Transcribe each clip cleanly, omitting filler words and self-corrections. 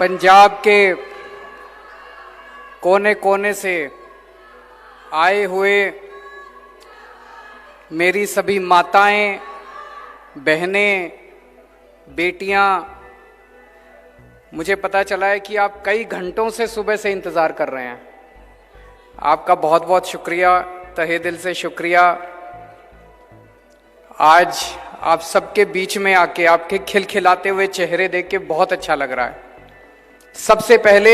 पंजाब के कोने कोने से आए हुए मेरी सभी माताएं, बहनें, बेटियां, मुझे पता चला है कि आप कई घंटों से सुबह से इंतज़ार कर रहे हैं। आपका बहुत बहुत शुक्रिया, तहे दिल से शुक्रिया। आज आप सबके बीच में आके आपके खिलखिलाते हुए चेहरे देख के बहुत अच्छा लग रहा है। सबसे पहले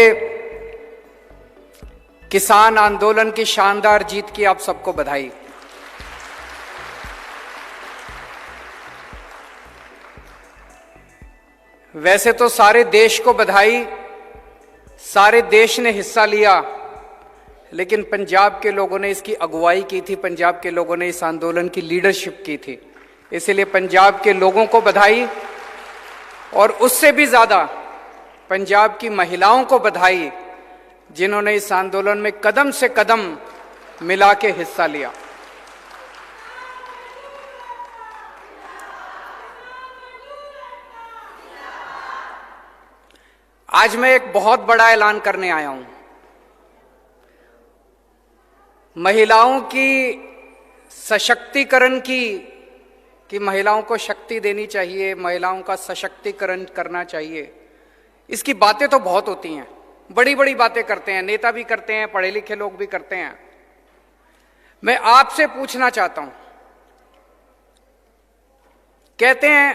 किसान आंदोलन की शानदार जीत की आप सबको बधाई। वैसे तो सारे देश को बधाई, सारे देश ने हिस्सा लिया, लेकिन पंजाब के लोगों ने इसकी अगुवाई की थी, पंजाब के लोगों ने इस आंदोलन की लीडरशिप की थी, इसलिए पंजाब के लोगों को बधाई। और उससे भी ज्यादा पंजाब की महिलाओं को बधाई, जिन्होंने इस आंदोलन में कदम से कदम मिला के हिस्सा लिया। आज मैं एक बहुत बड़ा ऐलान करने आया हूं। महिलाओं की सशक्तिकरण कि महिलाओं को शक्ति देनी चाहिए, महिलाओं का सशक्तिकरण करना चाहिए, इसकी बातें तो बहुत होती हैं, बड़ी बड़ी बातें करते हैं, नेता भी करते हैं, पढ़े लिखे लोग भी करते हैं। मैं आपसे पूछना चाहता हूं, कहते हैं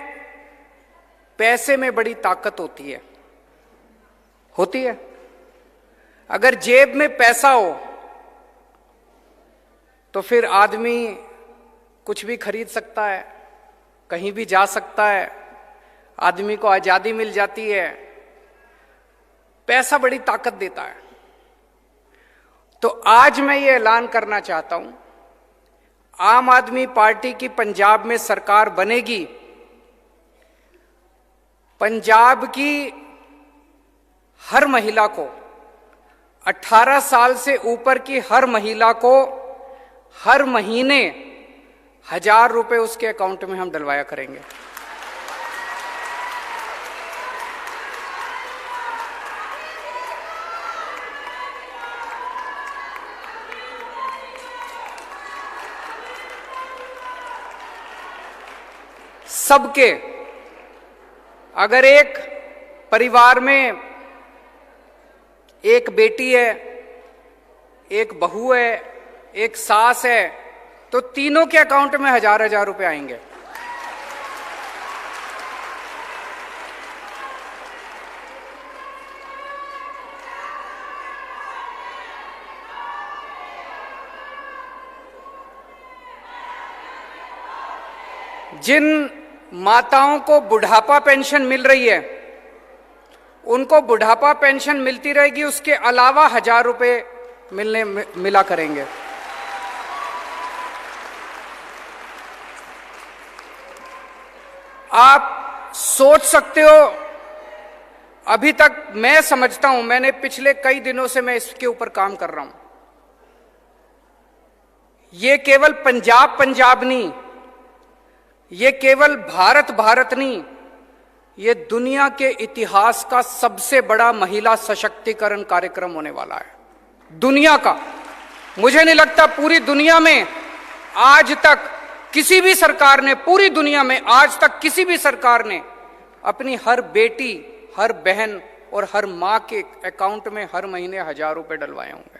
पैसे में बड़ी ताकत होती है। अगर जेब में पैसा हो तो फिर आदमी कुछ भी खरीद सकता है, कहीं भी जा सकता है, आदमी को आजादी मिल जाती है। पैसा बड़ी ताकत देता है। तो आज मैं ये ऐलान करना चाहता हूं, आम आदमी पार्टी की पंजाब में सरकार बनेगी। पंजाब की हर महिला को, 18 साल से ऊपर की हर महिला को हर महीने 1000 रुपए उसके अकाउंट में हम डलवाया करेंगे। सबके, अगर एक परिवार में एक बेटी है, एक बहू है, एक सास है, तो तीनों के अकाउंट में 1000 रुपए आएंगे। जिन माताओं को बुढ़ापा पेंशन मिल रही है, उनको बुढ़ापा पेंशन मिलती रहेगी, उसके अलावा 1000 रुपए मिला करेंगे। आप सोच सकते हो, अभी तक मैं समझता हूं, मैंने पिछले कई दिनों से मैं इसके ऊपर काम कर रहा हूं। ये केवल पंजाब नहीं, ये केवल भारत नहीं, ये दुनिया के इतिहास का सबसे बड़ा महिला सशक्तिकरण कार्यक्रम होने वाला है, दुनिया का। मुझे नहीं लगता पूरी दुनिया में आज तक किसी भी सरकार ने, पूरी दुनिया में आज तक किसी भी सरकार ने अपनी हर बेटी, हर बहन और हर मां के अकाउंट में हर महीने 1000 रुपए डलवाए होंगे।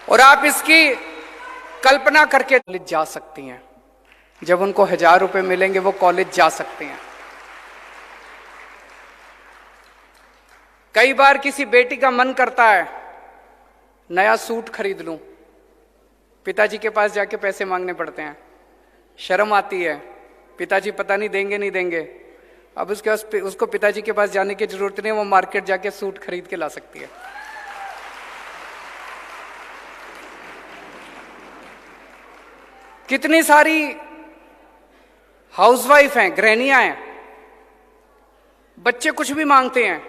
और आप इसकी कल्पना करके कॉलेज जा सकती हैं, जब उनको 1000 रुपए मिलेंगे वो कॉलेज जा सकते हैं। कई बार किसी बेटी का मन करता है नया सूट खरीद लूं, पिताजी के पास जाके पैसे मांगने पड़ते हैं, शर्म आती है, पिताजी पता नहीं देंगे नहीं देंगे। अब उसको पिताजी के पास जाने की जरूरत नहीं, वो मार्केट जाके सूट खरीद के ला सकती है। कितनी सारी हाउसवाइफ हैं, गृहिणियां हैं, बच्चे कुछ भी मांगते हैं,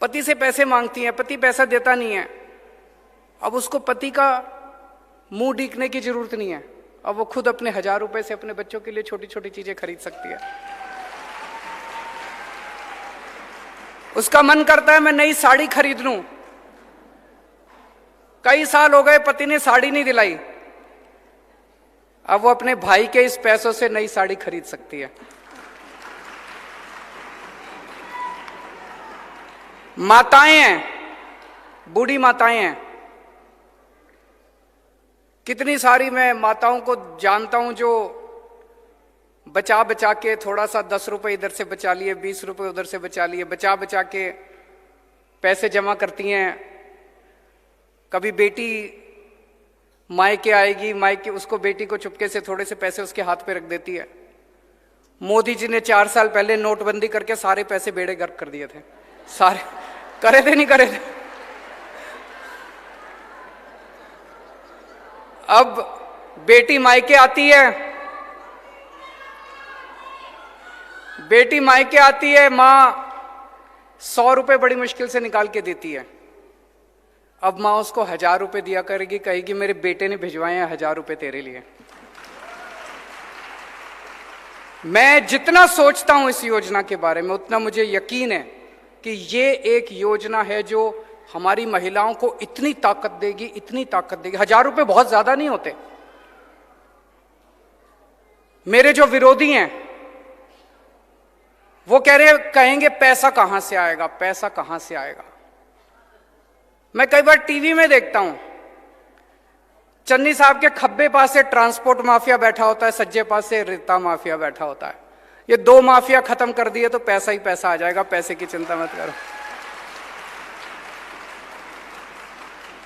पति से पैसे मांगती हैं, पति पैसा देता नहीं है। अब उसको पति का मुंह देखने की जरूरत नहीं है, अब वो खुद अपने 1000 रुपए से अपने बच्चों के लिए छोटी छोटी चीजें खरीद सकती है। उसका मन करता है मैं नई साड़ी खरीद लूं। कई साल हो गए पति ने साड़ी नहीं दिलाई, अब वो अपने भाई के इस पैसों से नई साड़ी खरीद सकती है। माताएं हैं, बूढ़ी माताएं हैं, कितनी सारी मैं माताओं को जानता हूं जो बचा बचा के थोड़ा सा 10 रुपए इधर से बचा लिए, 20 रुपए उधर से बचा लिए, बचा बचा के पैसे जमा करती हैं। कभी बेटी मायके आएगी, मायके उसको बेटी को चुपके से थोड़े से पैसे उसके हाथ पे रख देती है। मोदी जी ने 4 साल पहले नोटबंदी करके सारे पैसे बेड़े गर्क कर दिए थे, सारे करे थे नहीं करे थे। अब बेटी मायके आती है, बेटी मायके आती है, मां 100 रुपए बड़ी मुश्किल से निकाल के देती है। अब मां उसको 1000 रुपए दिया करेगी, कहेगी मेरे बेटे ने भिजवाए हैं 1000 रुपए तेरे लिए। मैं जितना सोचता हूं इस योजना के बारे में उतना मुझे यकीन है कि ये एक योजना है जो हमारी महिलाओं को इतनी ताकत देगी, इतनी ताकत देगी। 1000 रुपए बहुत ज्यादा नहीं होते। मेरे जो विरोधी हैं वो कहेंगे पैसा कहां से आएगा, पैसा कहां से आएगा। मैं कई बार टीवी में देखता हूं, चन्नी साहब के खब्बे पास से ट्रांसपोर्ट माफिया बैठा होता है, सज्जे पास से रेता माफिया बैठा होता है। ये 2 माफिया खत्म कर दिए तो पैसा ही पैसा आ जाएगा, पैसे की चिंता मत करो।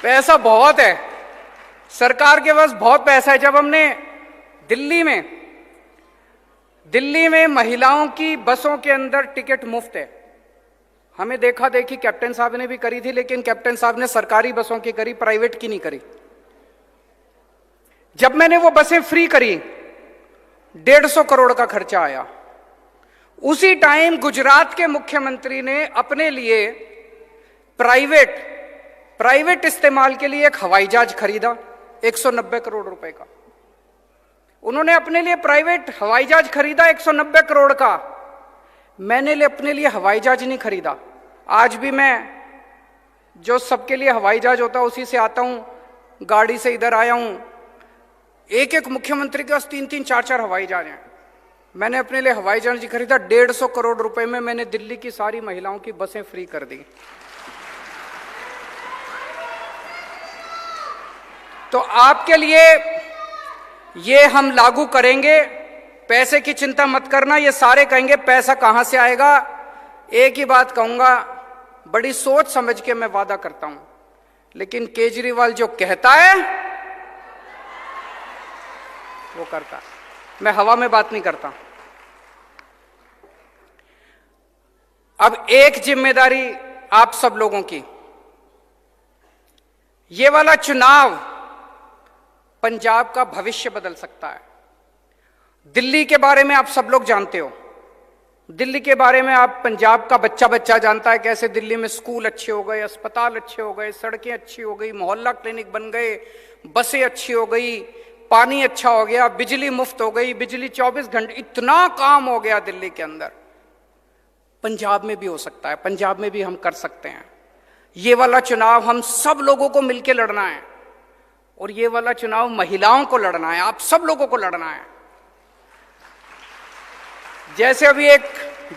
पैसा बहुत है, सरकार के पास बहुत पैसा है। जब हमने दिल्ली में महिलाओं की बसों के अंदर टिकट मुफ्त है, हमें देखा देखी कैप्टन साहब ने भी करी थी, लेकिन कैप्टन साहब ने सरकारी बसों की करी, प्राइवेट की नहीं करी। जब मैंने वो बसें फ्री करी 150 करोड़ का खर्चा आया। उसी टाइम गुजरात के मुख्यमंत्री ने अपने लिए प्राइवेट इस्तेमाल के लिए एक हवाई जहाज खरीदा 190 करोड़ रुपए का। उन्होंने अपने लिए प्राइवेट हवाई जहाज खरीदा 190 करोड़ का। मैंने अपने लिए हवाई जहाज नहीं खरीदा। आज भी मैं जो सबके लिए हवाई जहाज होता है उसी से आता हूं, गाड़ी से इधर आया हूं। एक एक मुख्यमंत्री के पास 3-3, 4-4 हवाई जहाज हैं। मैंने अपने लिए हवाई जहाज खरीदा 150 करोड़ रुपए में। मैंने दिल्ली की सारी महिलाओं की बसें फ्री कर दी। तो आपके लिए ये हम लागू करेंगे। पैसे की चिंता मत करना। ये सारे कहेंगे पैसा कहां से आएगा। एक ही बात कहूंगा, बड़ी सोच समझ के मैं वादा करता हूं, लेकिन केजरीवाल जो कहता है वो करता। मैं हवा में बात नहीं करता। अब एक जिम्मेदारी आप सब लोगों की, ये वाला चुनाव पंजाब का भविष्य बदल सकता है। दिल्ली के बारे में आप सब लोग जानते हो, दिल्ली के बारे में आप पंजाब का बच्चा बच्चा जानता है कैसे दिल्ली में स्कूल अच्छे हो गए, अस्पताल अच्छे हो गए, सड़कें अच्छी हो गई, मोहल्ला क्लिनिक बन गए, बसें अच्छी हो गई, पानी अच्छा हो गया, बिजली मुफ्त हो गई, बिजली 24 घंटे, इतना काम हो गया दिल्ली के अंदर। पंजाब में भी हो सकता है, पंजाब में भी हम कर सकते हैं। ये वाला चुनाव हम सब लोगों को मिलकर लड़ना है, और ये वाला चुनाव महिलाओं को लड़ना है, आप सब लोगों को लड़ना है। जैसे अभी एक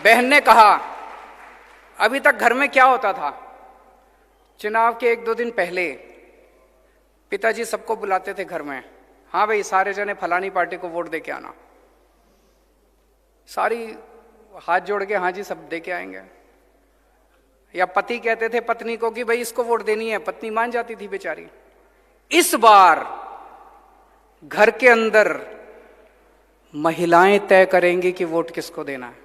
बहन ने कहा, अभी तक घर में क्या होता था, चुनाव के 1-2 दिन पहले पिताजी सबको बुलाते थे घर में, हाँ भाई सारे जने फलानी पार्टी को वोट दे के आना। सारी हाथ जोड़ के हाँ जी सब दे के आएंगे। या पति कहते थे पत्नी को कि भाई इसको वोट देनी है, पत्नी मान जाती थी बेचारी। इस बार घर के अंदर महिलाएं तय करेंगी कि वोट किसको देना है।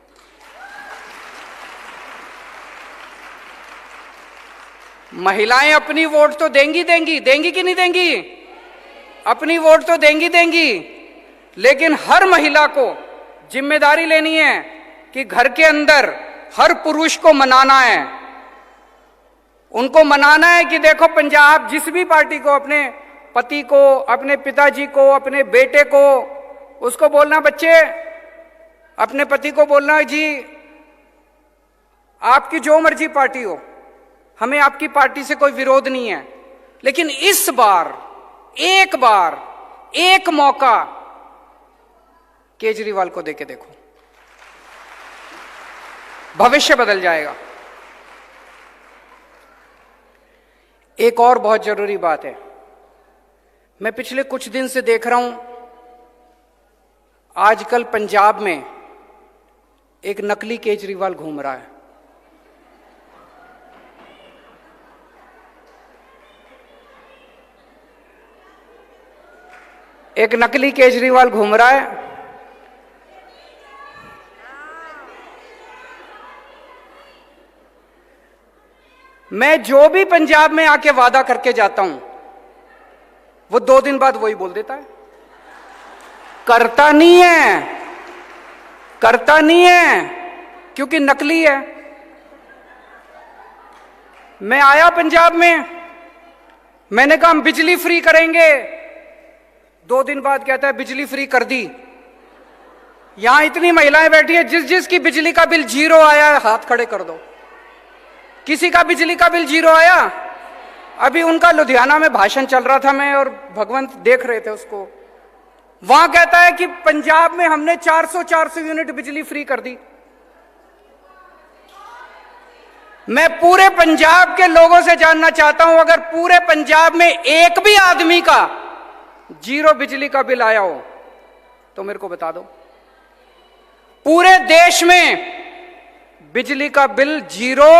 महिलाएं अपनी वोट तो देंगी कि नहीं देंगी? अपनी वोट तो देंगी, लेकिन हर महिला को जिम्मेदारी लेनी है कि घर के अंदर हर पुरुष को मनाना है। उनको मनाना है कि देखो पंजाब जिस भी पार्टी को, अपने पति को, अपने पिताजी को, अपने बेटे को, उसको बोलना, बच्चे अपने पति को बोलना जी आपकी जो मर्जी पार्टी हो, हमें आपकी पार्टी से कोई विरोध नहीं है, लेकिन इस बार एक मौका केजरीवाल को देके देखो, भविष्य बदल जाएगा। एक और बहुत जरूरी बात है, मैं पिछले कुछ दिन से देख रहा हूं, आजकल पंजाब में एक नकली केजरीवाल घूम रहा है। एक नकली केजरीवाल घूम रहा है। मैं जो भी पंजाब में आके वादा करके जाता हूं, वो 2 दिन बाद वही बोल देता है। करता नहीं है, क्योंकि नकली है। मैं आया पंजाब में, मैंने कहा हम बिजली फ्री करेंगे, 2 दिन बाद कहता है बिजली फ्री कर दी। यहां इतनी महिलाएं बैठी हैं, जिसकी बिजली का बिल 0 आया है हाथ खड़े कर दो। किसी का बिजली का बिल 0 आया? अभी उनका लुधियाना में भाषण चल रहा था, मैं और भगवंत देख रहे थे उसको। वहां कहता है कि पंजाब में हमने 400 यूनिट बिजली फ्री कर दी। मैं पूरे पंजाब के लोगों से जानना चाहता हूं, अगर पूरे पंजाब में एक भी आदमी का 0 बिजली का बिल आया हो तो मेरे को बता दो। पूरे देश में बिजली का बिल 0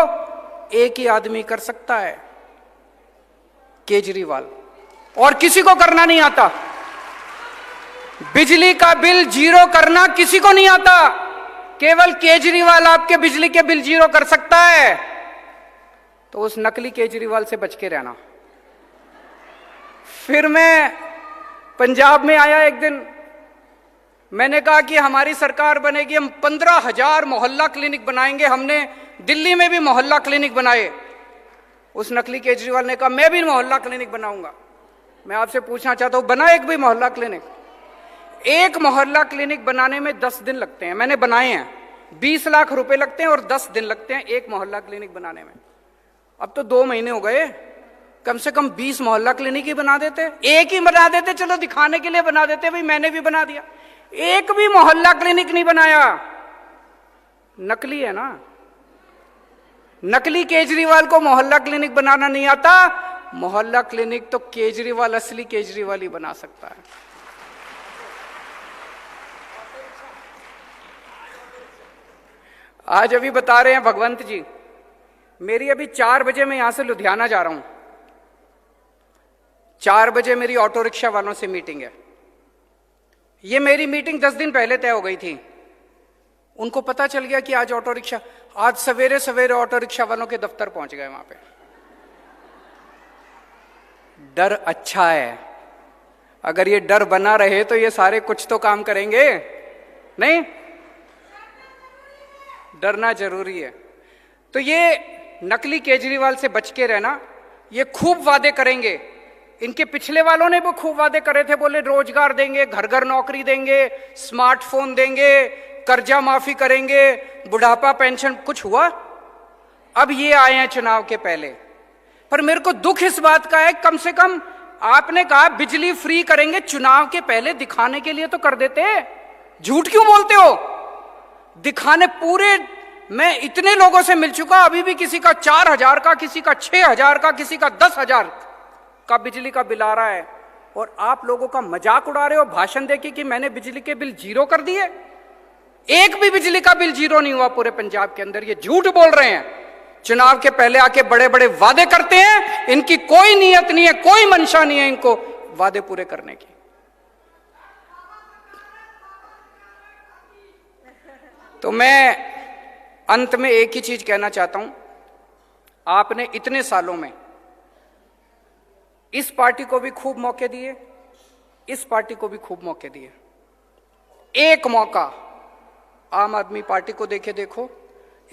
एक ही आदमी कर सकता है, केजरीवाल, और किसी को करना नहीं आता। बिजली का बिल 0 करना किसी को नहीं आता, केवल केजरीवाल आपके बिजली के बिल 0 कर सकता है। तो उस नकली केजरीवाल से बच के रहना। फिर मैं पंजाब में आया एक दिन, मैंने कहा कि हमारी सरकार बनेगी, हम 15,000 मोहल्ला क्लिनिक बनाएंगे। हमने दिल्ली में भी मोहल्ला क्लिनिक बनाए। उस नकली केजरीवाल ने कहा मैं भी मोहल्ला क्लिनिक बनाऊंगा। मैं आपसे पूछना चाहता हूं, बना एक भी मोहल्ला क्लिनिक? एक मोहल्ला क्लिनिक बनाने में 10 दिन लगते हैं। मैंने बनाए हैं, 20 लाख रुपए लगते हैं और 10 दिन लगते हैं एक मोहल्ला क्लिनिक बनाने में। अब तो 2 महीने हो गए, कम से कम 20 मोहल्ला क्लिनिक ही बना देते। एक ही बना देते, चलो दिखाने के लिए बना देते, भाई मैंने भी बना दिया। एक भी मोहल्ला क्लिनिक नहीं बनाया। नकली है ना। नकली केजरीवाल को मोहल्ला क्लिनिक बनाना नहीं आता। मोहल्ला क्लिनिक तो केजरीवाल, असली केजरीवाल ही बना सकता है। आज अभी बता रहे हैं भगवंत जी, मेरी अभी 4 बजे मैं यहां से लुधियाना जा रहा हूं। 4 बजे मेरी ऑटो रिक्शा वालों से मीटिंग है। ये मेरी मीटिंग 10 दिन पहले तय हो गई थी। उनको पता चल गया कि आज ऑटो रिक्शा, आज सवेरे सवेरे ऑटो रिक्शा वालों के दफ्तर पहुंच गए। वहां पे डर अच्छा है। अगर ये डर बना रहे तो ये सारे कुछ तो काम करेंगे नहीं। डरना जरूरी है। तो ये नकली केजरीवाल से बच के रहना। ये खूब वादे करेंगे। इनके पिछले वालों ने भी खूब वादे करे थे, बोले रोजगार देंगे, घर घर नौकरी देंगे, स्मार्टफोन देंगे, कर्जा माफी करेंगे, बुढ़ापा पेंशन। कुछ हुआ? अब ये आए हैं चुनाव के पहले। पर मेरे को दुख इस बात का है, कम से कम आपने कहा बिजली फ्री करेंगे, चुनाव के पहले दिखाने के लिए तो कर देते। झूठ क्यों बोलते हो? दिखाने पूरे, मैं इतने लोगों से मिल चुका, अभी भी किसी का 4,000 का, किसी का 6,000 का, किसी का 10,000 का बिजली का बिल आ रहा है। और आप लोगों का मजाक उड़ा रहे हो भाषण देके कि मैंने बिजली के बिल 0 कर दिए। एक भी बिजली का बिल 0 नहीं हुआ पूरे पंजाब के अंदर। ये झूठ बोल रहे हैं। चुनाव के पहले आके बड़े बड़े वादे करते हैं। इनकी कोई नीयत नहीं है, कोई मंशा नहीं है इनको वादे पूरे करने की। तो मैं अंत में एक ही चीज कहना चाहता हूं, आपने इतने सालों में इस पार्टी को भी खूब मौके दिए, इस पार्टी को भी खूब मौके दिए। एक मौका आम आदमी पार्टी को देके देखो,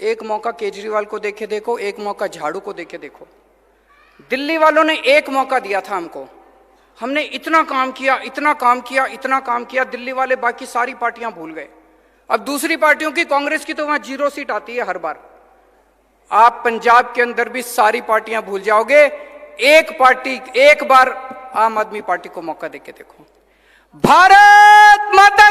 एक मौका केजरीवाल को देके देखो, एक मौका झाड़ू को देके देखो। दिल्ली वालों ने एक मौका दिया था हमको, हमने इतना काम किया, इतना काम किया, इतना काम किया। दिल्ली वाले बाकी सारी पार्टियां भूल गए। अब दूसरी पार्टियों की, कांग्रेस की तो वहां 0 सीट आती है हर बार। आप पंजाब के अंदर भी सारी पार्टियां भूल जाओगे। एक पार्टी, एक बार आम आदमी पार्टी को मौका देके देखो। भारत माता